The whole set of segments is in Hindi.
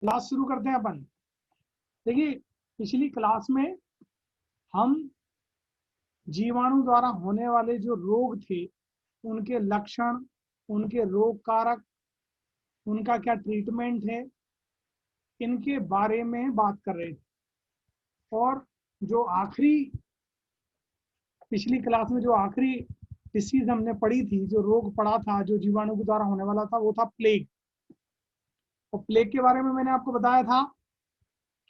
क्लास शुरू करते हैं अपन। देखिए, पिछली क्लास में हम जीवाणु द्वारा होने वाले जो रोग थे, उनके लक्षण, उनके रोग कारक, उनका क्या ट्रीटमेंट है, इनके बारे में बात कर रहे थे। और जो आखिरी पिछली क्लास में जो आखिरी डिसीज हमने पढ़ी थी, जो रोग पढ़ा था जो जीवाणु के द्वारा होने वाला था, वो था प्लेग। और प्लेग के बारे में मैंने आपको बताया था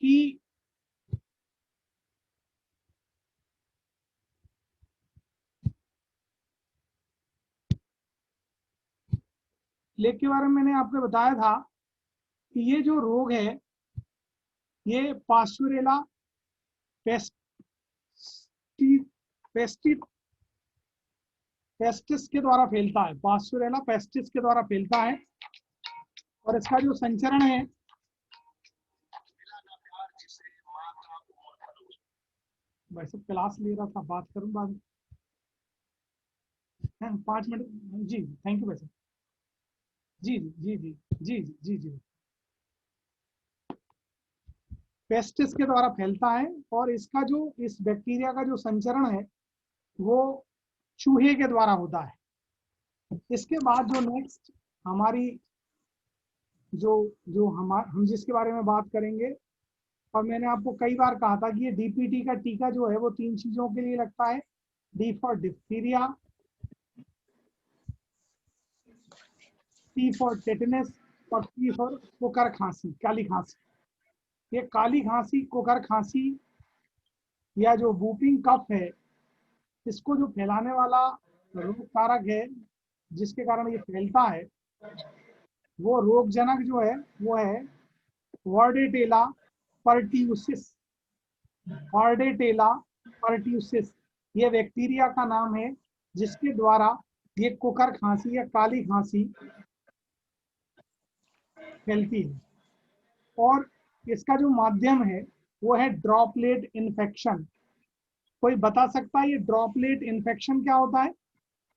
कि प्लेग के बारे में मैंने आपको बताया था कि ये जो रोग है, ये पास्चुरेला पेस्टिस के द्वारा फैलता है। पास्चुरेला पेस्टिस के द्वारा फैलता है। और इसका जो संचरण है, वैसे क्लास ले रहा था, बात करूं बाद में। 5 मिनट। जी थैंक यू वैसे। जी जी जी जी जी जी जी पेस्टिस के द्वारा फैलता है। और इसका जो इस बैक्टीरिया का जो संचरण है, वो चूहे के द्वारा होता है। इसके बाद जो नेक्स्ट हमारी जो जो हम जिसके बारे में बात करेंगे, और मैंने आपको कई बार कहा था कि ये डीपीटी का टीका जो है वो 3 चीजों के लिए लगता है। D for diphtheria, T for tetanus, और टी फॉर कोकर खांसी, काली खांसी। ये काली खांसी, कोकर खांसी या जो वूपिंग कफ है, इसको जो फैलाने वाला रोग कारक है, जिसके कारण ये फैलता है, वो रोगजनक जो है वो है वार्डेटेला परट्यूसिस। वार्डेटेला परट्यूसिस ये बैक्टीरिया का नाम है, जिसके द्वारा ये कोकर खांसी या काली खांसी फैलती है। और इसका जो माध्यम है वो है ड्रॉपलेट इन्फेक्शन। कोई बता सकता है ये ड्रॉपलेट इन्फेक्शन क्या होता है?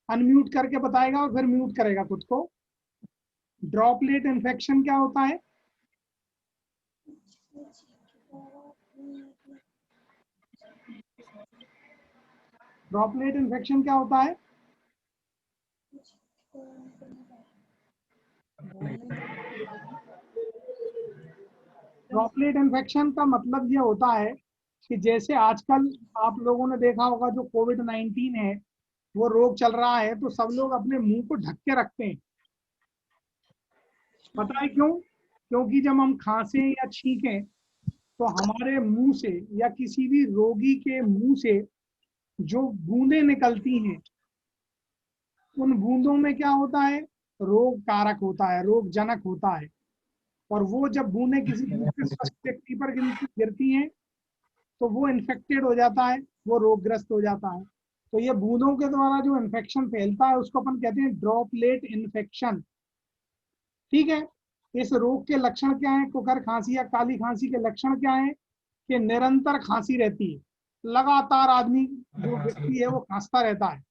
अनम्यूट करके बताएगा और फिर म्यूट करेगा खुद को। ड्रॉपलेट इन्फेक्शन क्या होता है? ड्रॉपलेट इन्फेक्शन क्या होता है? ड्रॉपलेट इन्फेक्शन का मतलब ये होता है कि जैसे आजकल आप लोगों ने देखा होगा, जो कोविड-19 है वो रोग चल रहा है, तो सब लोग अपने मुंह को ढक के रखते हैं। पता है क्यों? क्योंकि जब हम खांसें या छींकें, तो हमारे मुंह से या किसी भी रोगी के मुंह से जो बूंदें निकलती हैं, उन बूंदों में क्या होता है? रोग कारक होता है, रोगजनक होता है। और वो जब बूंदें किसी दूसरे स्वस्थ व्यक्ति पर गिरती हैं, तो वो इन्फेक्टेड हो जाता है, वो रोगग्रस्त हो जाता है। तो ये बूंदों के द्वारा जो इन्फेक्शन फैलता है, उसको अपन कहते हैं ड्रॉपलेट इन्फेक्शन। ठीक है। इस रोग के लक्षण क्या है? कुकर खांसी या काली खांसी के लक्षण क्या है? कि निरंतर खांसी रहती है, लगातार आदमी जो व्यक्ति है वो खांसता रहता है,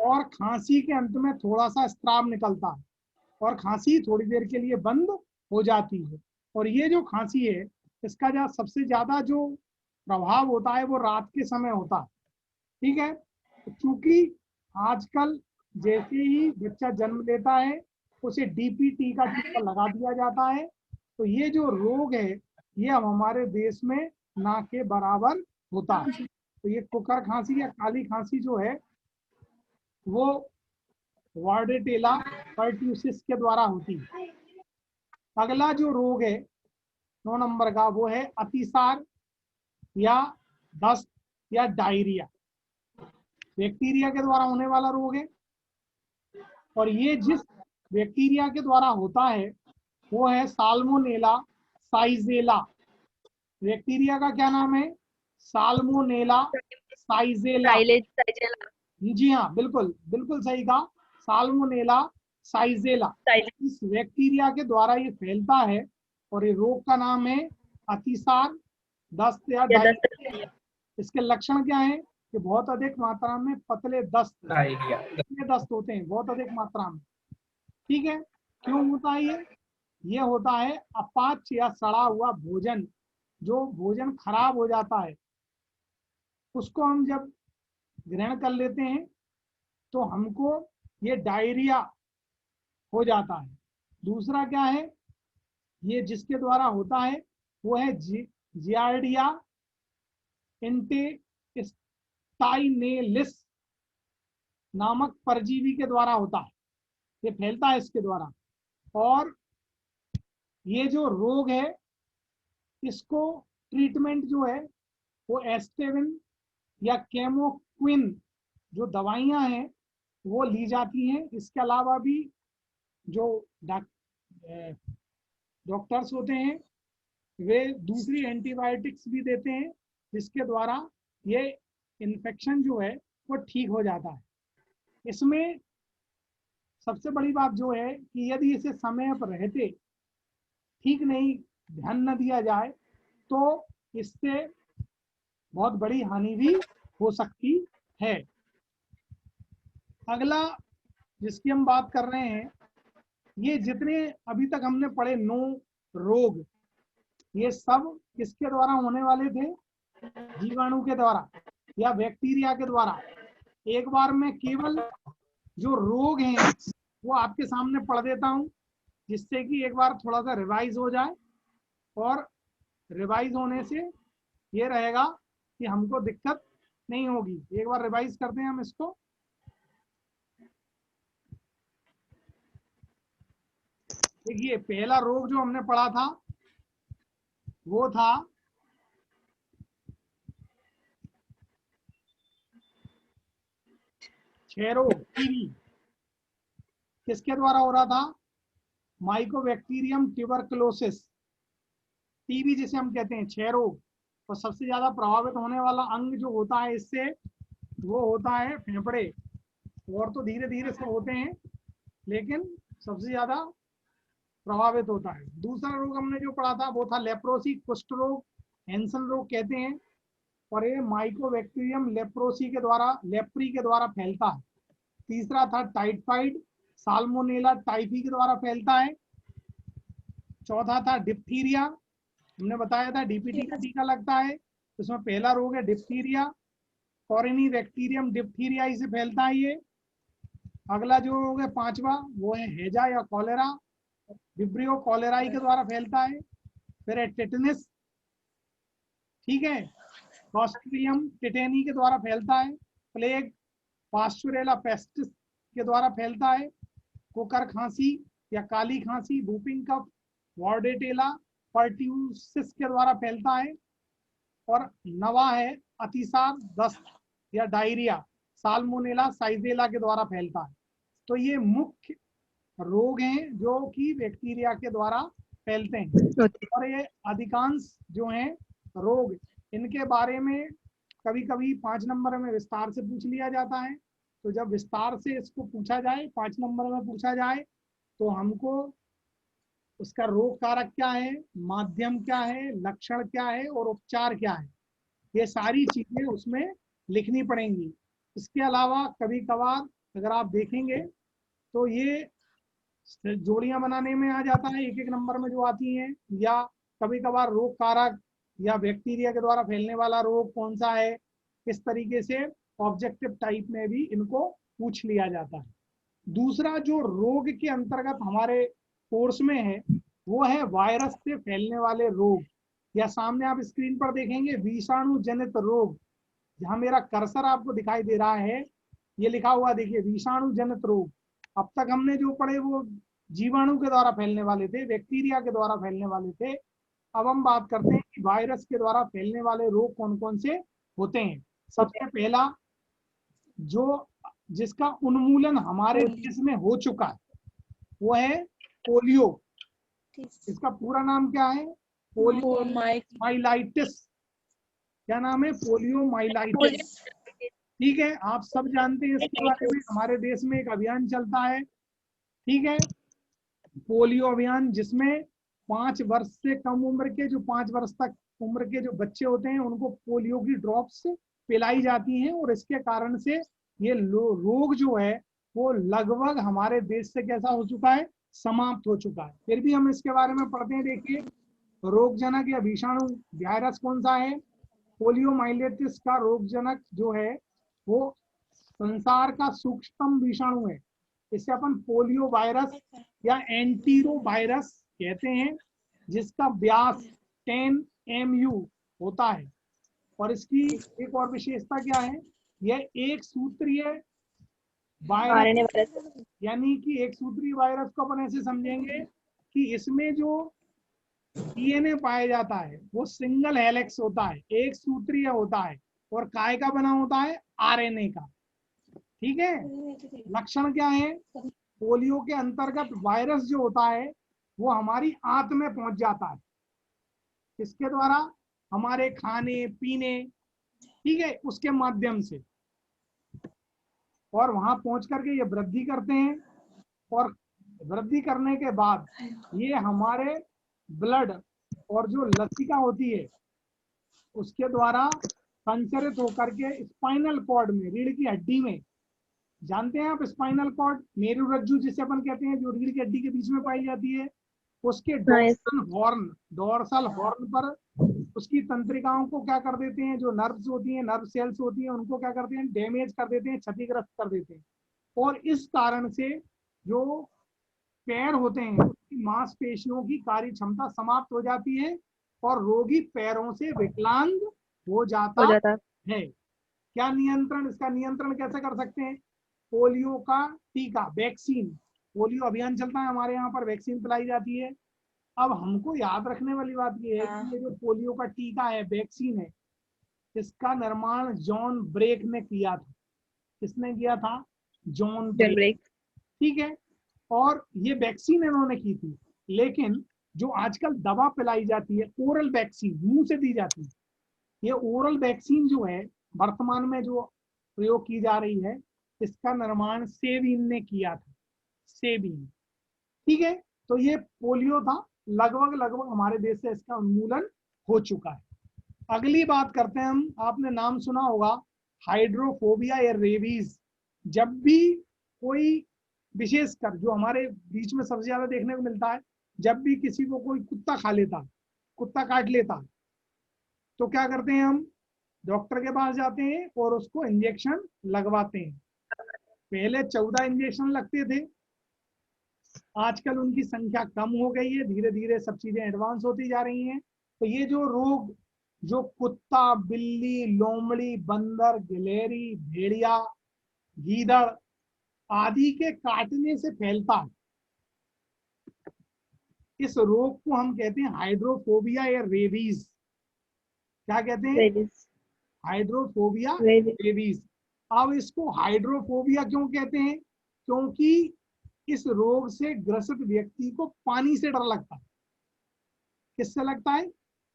और खांसी के अंत में थोड़ा सा स्त्राव निकलता है, और खांसी थोड़ी देर के लिए बंद हो जाती है। और ये जो खांसी है, इसका जो सबसे ज्यादा जो प्रभाव होता है वो रात के समय होता है। ठीक है। क्योंकि आजकल जैसे ही बच्चा जन्म लेता है, उसे डीपीटी का टीका लगा दिया जाता है। तो ये जो रोग है, ये अब हमारे देश में ना के बराबर होता है। तो ये कुकर खांसी या काली खांसी जो है, वो वार्डेटेला परट्यूसिस के द्वारा होती है। अगला जो रोग है 9 नंबर का, वो है अतिसार या दस्त या डायरिया। बैक्टीरिया के द्वारा होने वाला रोग है। और ये जिस बैक्टीरिया के द्वारा होता है वो है साल्मोनेला साइजेला। बैक्टीरिया का क्या नाम है? साल्मोनेला साइजेला। साइलेज साइजेला जी हाँ, बिल्कुल बिल्कुल सही कहा, साल्मोनेला साइजेला। साइलेज इस बैक्टीरिया के द्वारा ये फैलता है। और ये रोग का नाम है अतिसार, दस्त या या डायरिया। दस्त इसके लक्षण क्या है? कि बहुत अधिक मात्रा में पतले दस्त, डायरिया। दस्त होते हैं बहुत अधिक मात्रा में। ठीक है। क्यों होता है ये? ये होता है अपाच्य या सड़ा हुआ भोजन। जो भोजन खराब हो जाता है उसको हम जब ग्रहण कर लेते हैं तो हमको ये डायरिया हो जाता है। दूसरा क्या है, ये जिसके द्वारा होता है वो है जियार्डिया इंटेस्टाइनेलिस नामक परजीवी के द्वारा होता है। ये फैलता है इसके द्वारा। और ये जो रोग है इसको ट्रीटमेंट जो है वो एस्टेविन या केमोक्विन जो दवाइयां हैं वो ली जाती हैं। इसके अलावा भी जो डॉक्टर्स होते हैं वे दूसरी एंटीबायोटिक्स भी देते हैं जिसके द्वारा ये इन्फेक्शन जो है वो ठीक हो जाता है। इसमें सबसे बड़ी बात जो है कि यदि इसे समय पर रहते ठीक नहीं ध्यान न दिया जाए तो इससे बहुत बड़ी हानि भी हो सकती है। अगला जिसकी हम बात कर रहे हैं, ये जितने अभी तक हमने पढ़े 9 रोग, ये सब किसके द्वारा होने वाले थे? जीवाणु के द्वारा या बैक्टीरिया के द्वारा। एक बार मैं केवल जो रोग हैं वो आपके सामने पढ़ देता हूं जिससे कि एक बार थोड़ा सा रिवाइज हो जाए। और रिवाइज होने से ये रहेगा कि हमको दिक्कत नहीं होगी। एक बार रिवाइज करते हैं हम इसको। देखिए पहला रोग जो हमने पढ़ा था वो था क्षय रोग, टीबी। किसके द्वारा हो रहा था? माइकोबैक्टीरियम ट्यूबरकुलोसिस, टीबी जिसे हम कहते हैं, क्षय रोग। और सबसे ज्यादा प्रभावित होने वाला अंग जो होता है इससे वो होता है फेफड़े। और तो धीरे धीरे सब होते हैं लेकिन सबसे ज्यादा प्रभावित होता है। दूसरा रोग हमने जो पढ़ा था वो था लेप्रोसी, कुष्ठ रोग, हैंसन रोग कहते हैं। और ये माइकोबैक्टीरियम लेप्रोसी के द्वारा, लेप्री के द्वारा फैलता है। तीसरा था टाइफाइड, साल्मोनेला टाइफी के द्वारा फैलता है। चौथा था डिप्थीरिया, हमने बताया था डीपीटी का टीका लगता है। इसमें पहला रोग है डिप्थीरिया, कॉरिनी बैक्टीरियम डिप्थीरियाई से फैलता है ये। अगला जो रोग है पांचवा वो है हैजा या कॉलेरा, विब्रियो कॉलेराई के द्वारा फैलता है। फिर है टेटनस, ठीक है, क्लॉस्ट्रिडियम टेटेनी के द्वारा फैलता है। प्लेग, पास्चुरेला पेस्टिस के द्वारा फैलता है। कुकर खांसी या काली खांसी, वूपिंग कफ, वार्डेटेला पर्ट्यूसिस के द्वारा फैलता है। और नवा है अतिसार, दस्त या डायरिया, साल्मोनेला साइजेला के द्वारा फैलता है। तो ये मुख्य रोग हैं जो कि बैक्टीरिया के द्वारा फैलते हैं। और ये अधिकांश जो हैं रोग, इनके बारे में कभी कभी 5 नंबर में विस्तार से पूछ लिया जाता है। तो जब विस्तार से इसको पूछा जाए, 5 नंबर में पूछा जाए, तो हमको उसका रोग कारक क्या है, माध्यम क्या है, लक्षण क्या है और उपचार क्या है, ये सारी चीजें उसमें लिखनी पड़ेंगी। इसके अलावा कभी कभार अगर आप देखेंगे तो ये जोड़ियां बनाने में आ जाता है, एक एक नंबर में जो आती हैं। या कभी कभार रोग कारक या बैक्टीरिया के द्वारा फैलने वाला रोग कौन सा है, इस तरीके से ऑब्जेक्टिव टाइप में भी इनको पूछ लिया जाता है। दूसरा जो रोग के अंतर्गत हमारे कोर्स में है वो है वायरस से फैलने वाले रोग, या सामने आप स्क्रीन पर देखेंगे विषाणु जनित रोग। जहां मेरा कर्सर आपको दिखाई दे रहा है ये लिखा हुआ देखिए, विषाणु जनित रोग। अब तक हमने जो पढ़े वो जीवाणु के द्वारा फैलने वाले थे, बैक्टीरिया के द्वारा फैलने वाले थे। अब हम बात करते हैं कि वायरस के द्वारा फैलने वाले रोग कौन कौन से होते हैं। सबसे पहला जो जिसका उन्मूलन हमारे देश में हो चुका है वो है पोलियो। इसका पूरा नाम क्या है? Polio myelitis. क्या नाम है? Polio myelitis. ठीक है, आप सब जानते हैं इसके बारे में। हमारे देश में एक अभियान चलता है, ठीक है, पोलियो अभियान, जिसमें 5 वर्ष से कम उम्र के, जो 5 वर्ष तक उम्र के जो बच्चे होते हैं उनको पोलियो की ड्रॉप्स पिलाई जाती हैं। और इसके कारण से ये रोग जो है वो लगभग हमारे देश से कैसा हो चुका है, समाप्त हो चुका है। फिर भी हम इसके बारे में पढ़ते हैं। देखिए, रोगजनक या विषाणु वायरस कौन सा है? पोलियोमाइलिटिस का रोगजनक जो है वो संसार का सूक्ष्मतम विषाणु है। इसे अपन पोलियो वायरस या एंटीरो वायरस कहते हैं, जिसका व्यास 10 mu होता है। और इसकी एक और विशेषता क्या है? यह एक सूत्रीय वायरस, यानी कि एक सूत्रीय वायरस को अपन ऐसे समझेंगे कि इसमें जो डीएनए पाया जाता है वो सिंगल हेलिक्स होता है, एक सूत्रीय होता है, और काय का बना होता है? आरएनए का। ठीक है। लक्षण क्या है? पोलियो के अंतर्गत वायरस जो होता है वो हमारी आंत में पहुंच जाता है। किसके द्वारा? हमारे खाने पीने, ठीक है, उसके माध्यम से। और वहां पहुंच करके ये वृद्धि करते हैं, और वृद्धि करने के बाद ये हमारे ब्लड और जो लसिका होती है उसके द्वारा संचरित होकर के स्पाइनल कॉर्ड में, रीढ़ की हड्डी में, जानते हैं आप स्पाइनल कॉर्ड, मेरू रज्जु जिसे अपन कहते हैं, जो रीढ़ की हड्डी के बीच में पाई जाती है, उसके डोर्सल हॉर्न पर उसकी तंत्रिकाओं को क्या कर देते हैं? जो नर्व्स होती हैं, नर्व सेल्स होती हैं, उनको क्या करते हैं? डैमेज कर देते हैं, क्षतिग्रस्त कर देते हैं। और इस कारण से जो पैर होते हैं उसकी मांसपेशियों की कार्य क्षमता समाप्त हो जाती है और रोगी पैरों से विकलांग हो जाता है। क्या नियंत्रण? इसका नियंत्रण कैसे कर सकते हैं? पोलियो का टीका, वैक्सीन, पोलियो अभियान चलता है हमारे यहाँ पर, वैक्सीन पिलाई जाती है। अब हमको याद रखने वाली बात ये है कि ये जो पोलियो का टीका है, वैक्सीन है, इसका निर्माण जॉन ब्रेक ने किया था। किसने किया था? जॉन ब्रेक। ठीक है। और ये वैक्सीन इन्होंने की थी। लेकिन जो आजकल दवा पिलाई जाती है, ओरल वैक्सीन, मुंह से दी जाती है, ये ओरल वैक्सीन जो है वर्तमान में जो प्रयोग की जा रही है, इसका निर्माण सेबीन ने किया था। सेबीन। ठीक है। तो ये पोलियो था, लगभग हमारे देश से इसका उन्मूलन हो चुका है। अगली बात करते हैं हम। आपने नाम सुना होगा हाइड्रोफोबिया या रेबीज। जब भी कोई, विशेषकर जो हमारे बीच में सबसे ज्यादा देखने को मिलता है, जब भी किसी को कोई कुत्ता खा लेता, कुत्ता काट लेता, तो क्या करते हैं हम? डॉक्टर के पास जाते हैं और उसको इंजेक्शन लगवाते हैं। पहले 14 इंजेक्शन लगते थे, आजकल उनकी संख्या कम हो गई है, धीरे धीरे सब चीजें एडवांस होती जा रही हैं। तो ये जो रोग, जो कुत्ता, बिल्ली, लोमड़ी, बंदर, गिलहरी, भेड़िया, गीदड़ आदि के काटने से फैलता है, इस रोग को हम कहते हैं हाइड्रोफोबिया या रेबीज। क्या कहते हैं? Hydrophobia, rabies. अब इसको हाइड्रोफोबिया क्यों कहते हैं? क्योंकि इस रोग से ग्रसित व्यक्ति को पानी से डर लगता है। किससे लगता है?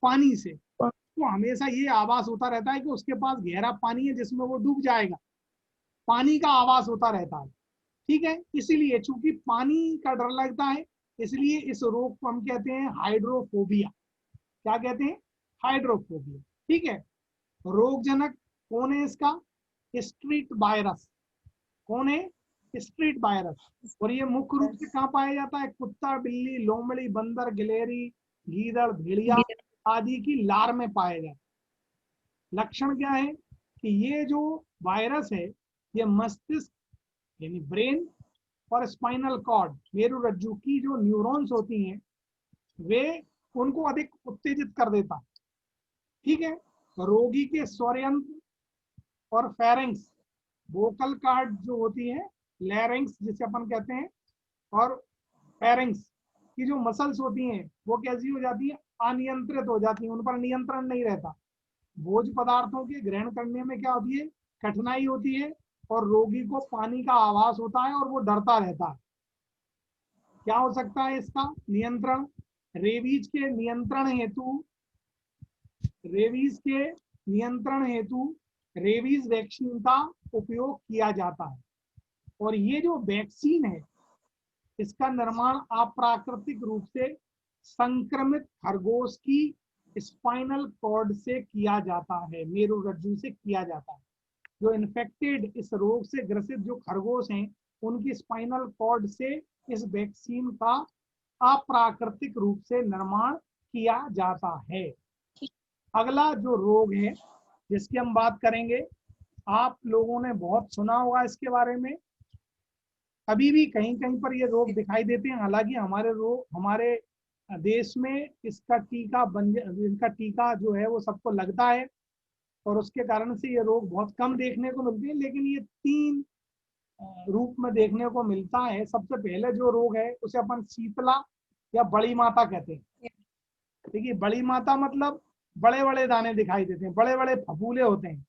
पानी से। तो हमेशा ये आभास होता रहता है कि उसके पास गहरा पानी है जिसमें वो डूब जाएगा, पानी का आभास होता रहता है। ठीक है। इसीलिए चूंकि पानी का डर लगता है, इसलिए इस रोग को हम कहते हैं हाइड्रोफोबिया। क्या कहते हैं? हाइड्रोफोबिया। ठीक है। रोगजनक कौन है इसका? Street virus. कौन है? Street virus. और ये मुख्य रूप से कहाँ पाया जाता है? कुत्ता, बिल्ली, लोमड़ी, बंदर, गिलहरी, गीदड़, भेड़िया आदि की लार में पाया जाता है। लक्षण क्या है? कि ये जो वायरस है, ये मस्तिष्क यानी ब्रेन और स्पाइनल कॉर्ड, मेरू रज्जु की जो न्यूरॉन्स होती हैं, वे उनको अधिक उत्तेजित कर देता है। ठीक है। रोगी के स्वरयंत्र और फेरेंक्स, वोकल कार्ड जो होती है, लैरिंक्स जिसे अपन कहते हैं, और फेरेंक्स की जो मसल्स होती हैं वो कैसी हो जाती है? अनियंत्रित हो जाती है, उन पर नियंत्रण नहीं रहता। भोज्य पदार्थों के ग्रहण करने में क्या होती है? कठिनाई होती है, और रोगी को पानी का आभास होता है और वो डरता रहता है। क्या हो सकता है इसका नियंत्रण? रेबीज के नियंत्रण हेतु, रेबीज के नियंत्रण हेतु रेबीज वैक्सीन का उपयोग किया जाता है। और ये जो वैक्सीन है, इसका निर्माण अप्राकृतिक रूप से संक्रमित खरगोश की स्पाइनल कॉर्ड से किया जाता है, मेरू रज्जु से किया जाता है। जो इन्फेक्टेड, इस रोग से ग्रसित जो खरगोश हैं, उनकी स्पाइनल कॉर्ड से इस वैक्सीन का अप्राकृतिक रूप से निर्माण किया जाता है। अगला जो रोग है जिसकी हम बात करेंगे, आप लोगों ने बहुत सुना होगा इसके बारे में, अभी भी कहीं कहीं पर ये रोग दिखाई देते हैं। हालांकि हमारे देश में इसका टीका जो है वो सबको लगता है और उसके कारण से ये रोग बहुत कम देखने को मिलते हैं, लेकिन ये 3 रूप में देखने को मिलता है। सबसे पहले जो रोग है उसे अपन शीतला या बड़ी माता कहते हैं। देखिए, बड़ी माता मतलब बड़े बड़े दाने दिखाई देते हैं, बड़े बड़े फफूले होते हैं।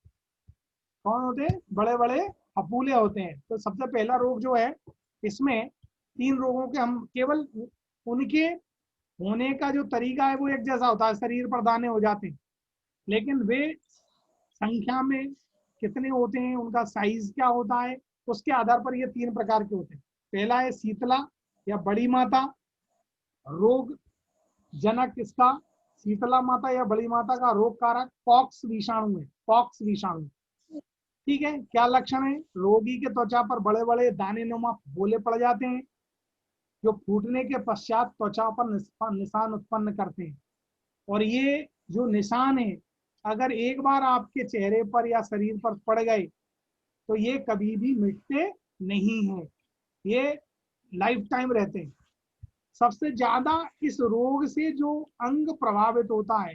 कौन होते हैं? बड़े बड़े फफूले होते हैं। तो सबसे पहला रोग जो है, इसमें 3 रोगों के हम केवल उनके होने का जो तरीका है वो एक जैसा होता है, शरीर पर दाने हो जाते हैं, लेकिन वे संख्या में कितने होते हैं, उनका साइज क्या होता है, उसके आधार पर ये 3 प्रकार के होते हैं। पहला है शीतला या बड़ी माता। रोग जनक इसका शीतला माता या बड़ी माता का रोग कारक पॉक्स विषाणु है। पॉक्स विषाणु, ठीक है। क्या लक्षण है? रोगी के त्वचा पर बड़े बड़े दाने नुमा फफोले पड़ जाते हैं जो फूटने के पश्चात त्वचा पर निशान उत्पन्न करते हैं। और ये जो निशान है, अगर एक बार आपके चेहरे पर या शरीर पर पड़ गए तो ये कभी भी मिटते नहीं हैं, ये लाइफ टाइम रहते हैं। सबसे ज्यादा इस रोग से जो अंग प्रभावित होता है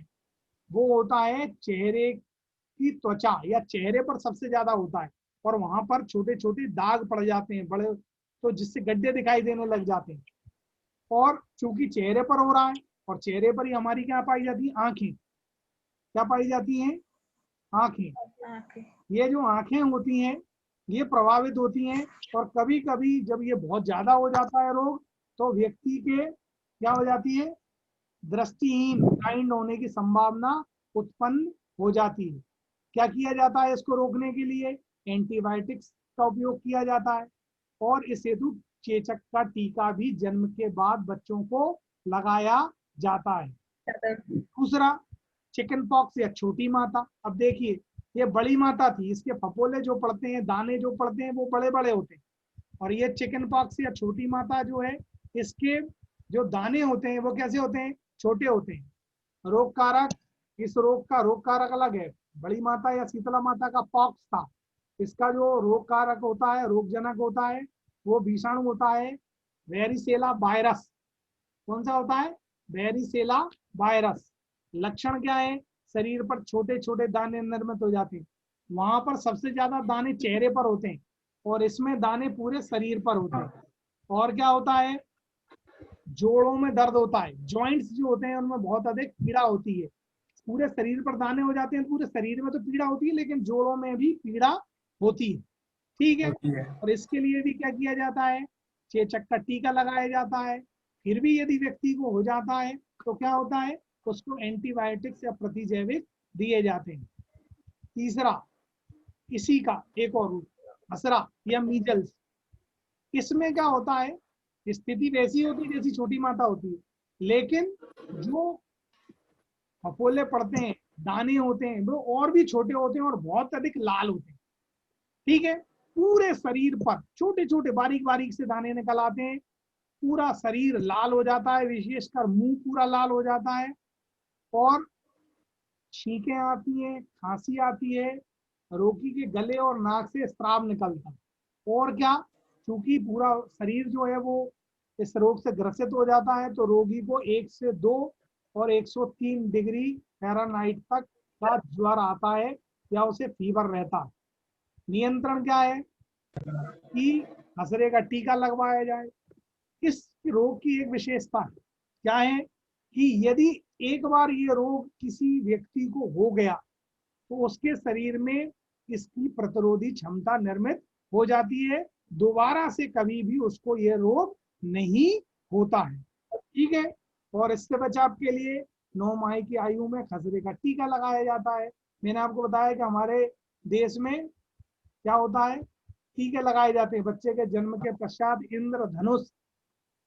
वो होता है चेहरे की त्वचा, या चेहरे पर सबसे ज्यादा होता है, और वहां पर छोटे छोटे दाग पड़ जाते हैं बड़े, तो जिससे गड्ढे दिखाई देने लग जाते हैं। और चूंकि चेहरे पर हो रहा है, और चेहरे पर ही हमारी क्या पाई जाती है? आंखें। क्या पाई जाती हैं? आंखें। ये जो आंखें होती हैं ये प्रभावित होती हैं, और कभी कभी जब ये बहुत ज्यादा हो जाता है रोग, तो व्यक्ति के क्या हो जाती है? दृष्टिहीन, ब्लाइंड होने की संभावना उत्पन्न हो जाती है। क्या किया जाता है इसको रोकने के लिए? एंटीबायोटिक्स का उपयोग किया जाता है, और इस हेतु चेचक का टीका भी जन्म के बाद बच्चों को लगाया जाता है। दूसरा, चिकन पॉक्स या छोटी माता। अब देखिए, ये बड़ी माता थी, इसके फफोले जो पड़ते हैं, दाने जो पड़ते हैं वो बड़े बड़े होते हैं। और ये चिकन पॉक्स या छोटी माता जो है, इसके जो दाने होते हैं वो कैसे होते हैं? छोटे होते हैं। रोग कारक, इस रोग का रोग कारक अलग है। बड़ी माता या शीतला माता का पॉक्स था, इसका जो रोग कारक होता है, रोगजनक होता है, वो विषाणु होता है वेरिसेला वायरस। कौन सा होता है? Varicella virus. लक्षण क्या है? शरीर पर छोटे छोटे दाने निर्मित हो जाते हैं। वहां पर सबसे ज्यादा दाने चेहरे पर होते हैं, और इसमें दाने पूरे शरीर पर होते हैं। और क्या होता है? जोड़ों में दर्द होता है, जॉइंट्स जो होते हैं उनमें बहुत अधिक पीड़ा होती है। पूरे शरीर पर दाने हो जाते हैं, पूरे शरीर में तो पीड़ा होती है, लेकिन जोड़ों में भी पीड़ा होती है, ठीक है। और इसके लिए भी क्या किया जाता है? चेचक का टीका लगाया जाता है। फिर भी यदि व्यक्ति को हो जाता है तो क्या होता है? उसको एंटीबायोटिक्स या प्रतिजैविक दिए जाते हैं। तीसरा, इसी का एक और रूप, खसरा या मीजल्स। इसमें क्या होता है? स्थिति वैसी होती है जैसी छोटी माता होती है, लेकिन जो फफोले पड़ते हैं, दाने होते हैं, वो और भी छोटे होते हैं और बहुत अधिक लाल होते हैं, ठीक है। पूरे शरीर पर छोटे छोटे बारीक बारीक से दाने निकल आते हैं, पूरा शरीर लाल हो जाता है, विशेषकर मुंह पूरा लाल हो जाता है, और छींकें आती हैं, खांसी आती है, रोगी के गले और नाक से स्राव निकलता है। और क्या, क्योंकि पूरा शरीर जो है वो इस रोग से ग्रसित हो जाता है, तो रोगी को 1 से 2 और 103 डिग्री फ़ारेनहाइट तक का ज्वर आता है, या उसे फीवर रहता है। नियंत्रण क्या है? कि खसरे का टीका लगवाया जाए। इस रोग की एक विशेषता है, क्या है? कि यदि एक बार ये रोग किसी व्यक्ति को हो गया तो उसके शरीर में इसकी प्रतिरोधी क्षमता निर्मित हो जाती है, दोबारा से कभी भी उसको ये रोग नहीं होता है, ठीक है। और इससे बचाव के लिए 9 माह की आयु में खसरे का टीका लगाया जाता है। मैंने आपको बताया कि हमारे देश में क्या होता है? टीके लगाए जाते हैं बच्चे के जन्म के पश्चात। इंद्रधनुष,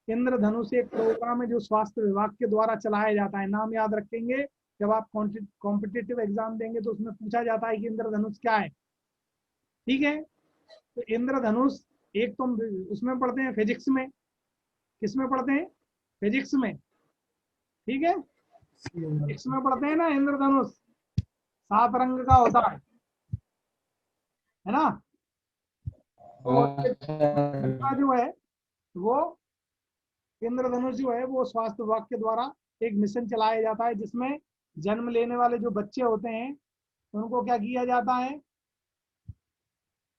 इंद्रधनुष एक प्रोग्राम है जो स्वास्थ्य विभाग के द्वारा चलाया जाता है। नाम याद रखेंगे, जब आप कॉम्पिटिटिव एग्जाम देंगे तो उसमें पूछा जाता है कि इंद्रधनुष क्या है, ठीक है। तो इंद्रधनुष एक तो उसमें पढ़ते हैं फिजिक्स में, किसमें पढ़ते हैं? फिजिक्स में, ठीक है। फिजिक्स में पढ़ते हैं ना, इंद्रधनुष 7 रंग का होता है ना। तो दूसरा जो है वो इंद्रधनुष जो है वो स्वास्थ्य विभाग के द्वारा एक मिशन चलाया जाता है, जिसमें जन्म लेने वाले जो बच्चे होते हैं उनको क्या किया जाता है?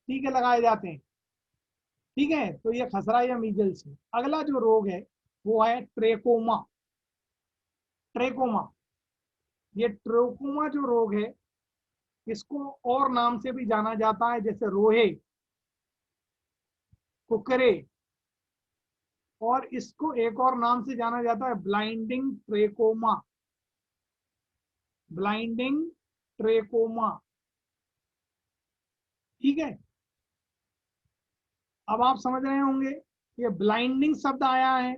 टीके लगाए जाते हैं, ठीक है। तो ये खसरा या मीजल्स है। अगला जो रोग है वो है ट्रेकोमा। ट्रेकोमा, ये ट्रेकोमा जो रोग है इसको और नाम से भी जाना जाता है, जैसे रोहे, कुकरे, और इसको एक और नाम से जाना जाता है ब्लाइंडिंग ट्रेकोमा। ब्लाइंडिंग ट्रेकोमा, ठीक है। अब आप समझ रहे होंगे ये ब्लाइंडिंग शब्द आया है,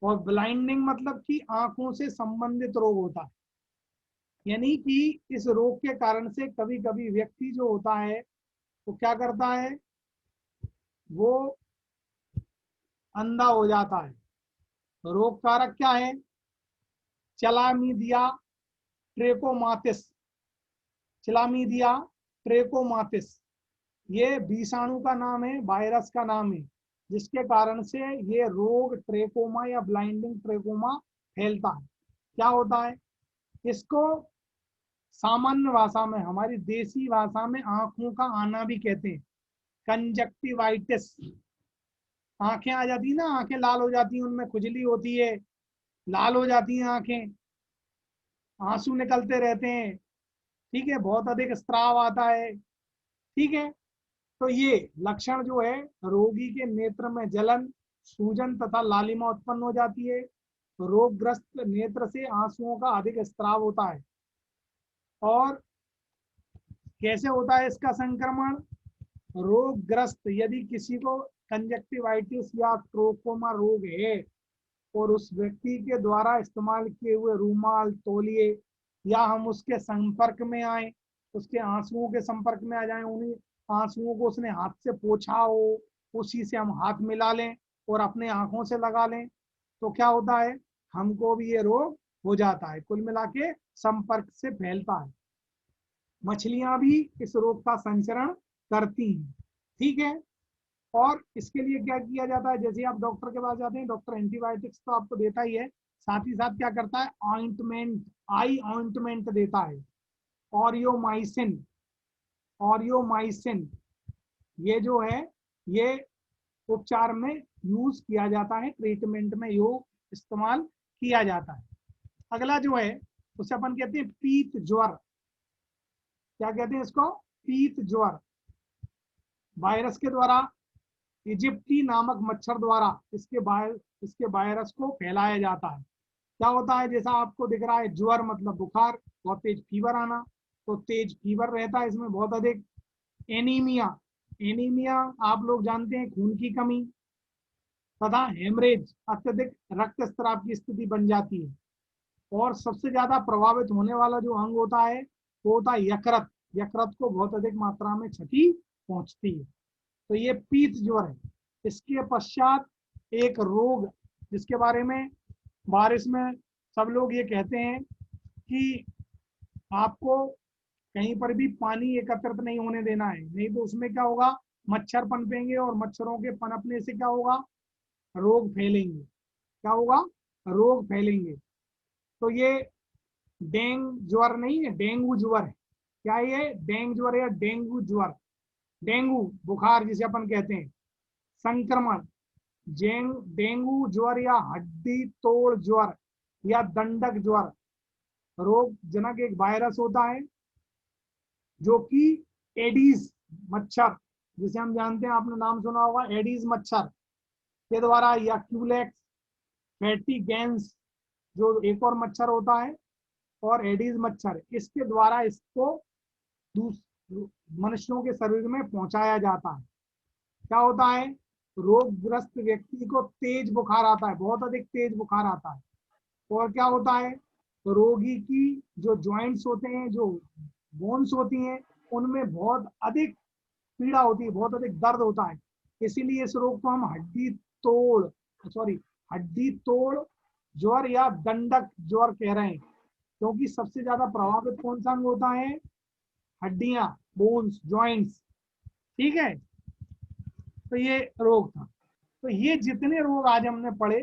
और ब्लाइंडिंग मतलब कि आंखों से संबंधित रोग होता है। यानी कि इस रोग के कारण से कभी कभी व्यक्ति जो होता है वो क्या करता है, वो अंधा हो जाता है। रोग कारक क्या है? चलामीदिया ट्रेकोमातिस। चलामीदिया ट्रेकोमातिस, ये विषाणु का नाम है, वायरस का नाम है, जिसके कारण से ये रोग ट्रेकोमा या ब्लाइंडिंग ट्रेकोमा फैलता है। क्या होता है इसको? सामान्य भाषा में, हमारी देसी भाषा में आंखों का आना भी कहते हैं, कंजक्टिवाइटिस। आंखें आ जाती है ना, आंखें लाल हो जाती हैं, उनमें खुजली होती है, लाल हो जाती हैं आंखें, आंसू निकलते रहते हैं, ठीक है, बहुत अधिक स्त्राव आता है, ठीक है। तो ये लक्षण जो है, रोगी के नेत्र में जलन, सूजन तथा लालिमा उत्पन्न हो जाती है। रोगग्रस्त नेत्र से आंसुओं का अधिक स्त्राव होता है। और कैसे होता है इसका संक्रमण? रोगग्रस्त यदि किसी को कंजक्टिवाइटिस या ट्रोकोमा रोग है और उस व्यक्ति के द्वारा इस्तेमाल किए हुए रूमाल, तौलिए, या हम उसके संपर्क में आए, उसके आंसुओं के संपर्क में आ जाए, उन्हीं आंसुओं को उसने हाथ से पोछा हो, उसी से हम हाथ मिला लें और अपने आंखों से लगा लें, तो क्या होता है, हमको भी ये रोग हो जाता है। कुल मिला के संपर्क से फैलता है। मछलियां भी इस रोग का संचरण करती हैं, ठीक है। और इसके लिए क्या किया जाता है? जैसे आप डॉक्टर के पास जाते हैं, डॉक्टर एंटीबायोटिक्स तो आपको देता ही है, साथ ही साथ क्या करता है, ऑइंटमेंट, आई ऑइंटमेंट देता है, ऑरियोमाइसिन। ऑरियोमाइसिन ये जो है ये उपचार में यूज किया जाता है, ट्रीटमेंट में योग इस्तेमाल किया जाता है। अगला जो है उसे अपन कहते हैं पीत ज्वर। क्या कहते हैं इसको? पीत ज्वर। वायरस के द्वारा, इजिप्टी नामक मच्छर द्वारा इसके वायरस को फैलाया जाता है। क्या होता है, जैसा आपको दिख रहा है, ज्वर मतलब बुखार, बहुत तेज फीवर आना, तो तेज फीवर रहता है इसमें बहुत अधिक। एनीमिया, एनीमिया आप लोग जानते हैं, खून की कमी, तथा हेमरेज, अत्यधिक रक्तस्राव की स्थिति बन जाती है। और सबसे ज्यादा प्रभावित होने वाला जो अंग होता है वो होता है यकृत। यकृत को बहुत अधिक मात्रा में क्षति पहुंचती है। तो ये पीत ज्वर है। इसके पश्चात एक रोग जिसके बारे में बारिश में सब लोग ये कहते हैं कि आपको कहीं पर भी पानी एकत्रित नहीं होने देना है, नहीं तो उसमें क्या होगा, मच्छर पनपेंगे, और मच्छरों के पनपने से क्या होगा, रोग फैलेंगे। क्या होगा? रोग फैलेंगे। तो ये डेंग ज्वर नहीं है, डेंगू ज्वर है। क्या ये डेंग ज्वर है या डेंगू ज्वर? डेंगू बुखार जिसे अपन कहते हैं, संक्रमण, डेंगू ज्वर या हड्डी तोड़ ज्वर या दंडक ज्वर, रोग जनक एक वायरस होता है जो कि एडीज मच्छर, जिसे हम जानते हैं, आपने नाम सुना होगा, एडीज मच्छर के द्वारा, या क्यूलेक्स, फैटी गैंस जो एक और मच्छर होता है, और एडीज मच्छर, इसके द्वारा इसको मनुष्यों के शरीर में पहुंचाया जाता है। क्या होता है, रोगग्रस्त व्यक्ति को तेज बुखार आता है, बहुत अधिक तेज बुखार आता है। और क्या होता है, रोगी की जो जॉइंट्स होते हैं, जो बोन्स होती हैं, उनमें बहुत अधिक पीड़ा होती है, बहुत अधिक दर्द होता है। इसीलिए इस रोग को हम हड्डी तोड़ सॉरी, हड्डी तोड़ ज्वर या दंडक ज्वर कह रहे हैं, क्योंकि सबसे ज्यादा प्रभावित कौन सा अंग होता है? हड्डियां, बोन्स, जॉइंट्स। ठीक है, तो ये रोग था। तो ये जितने रोग आज हमने पढ़े,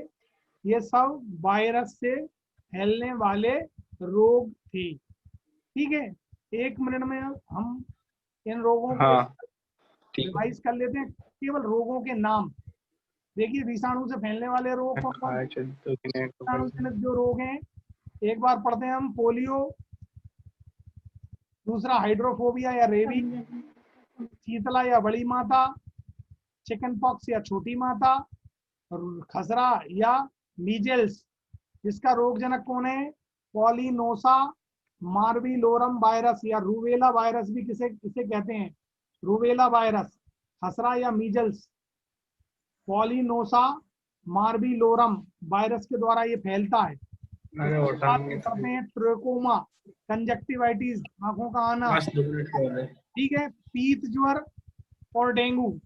ये सब वायरस से फैलने वाले रोग थे। ठीक है, 1 मिनट में हम इन रोगों को रिवाइज कर लेते हैं, केवल रोगों के नाम। देखिए, विषाणु से फैलने वाले रोग कौन कौन? विषाणु जनित जो रोग हैं, एक बार पढ़ते हैं हम। पोलियो, दूसरा हाइड्रोफोबिया या रेबी, शीतला या बड़ी माता, चिकन पॉक्स या छोटी माता, खसरा या मीजल्स, जिसका रोग जनक कौन है? पॉलिनोसा मार्विलोरम वायरस या रूबेला वायरस भी किसे किसे कहते हैं? Rubella virus. खसरा या मीजल्स, पॉलिनोसा मार्विलोरम वायरस के द्वारा ये फैलता है। करते हैं ट्रोकोमा, कंजक्टिवाइटिस, आंखों का आना। ठीक है, पीत ज्वर और डेंगू,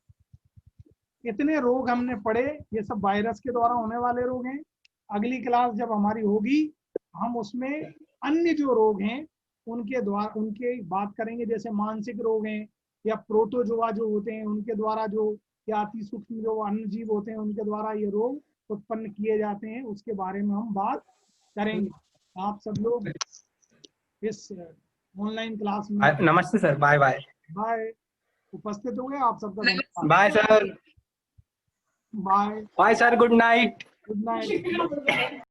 इतने रोग हमने पढ़े, ये सब वायरस के द्वारा होने वाले रोग हैं। अगली क्लास जब हमारी होगी, हम उसमें अन्य जो रोग हैं उनके द्वारा उनके बात करेंगे, जैसे मानसिक रोग हैं या प्रोटोजोआ जो होते हैं उनके द्वारा, जो या अति सूक्ष्म जो अन्य जीव होते हैं उनके द्वारा ये रोग उत्पन्न किए जाते हैं, उसके बारे में हम बात करेंगे। आप सब लोग इस ऑनलाइन क्लास में नमस्ते सर, बाय बाय। बाय, उपस्थित हुए आप सबका धन्यवाद। Bye sir. Bye bye sir, good night. Good night.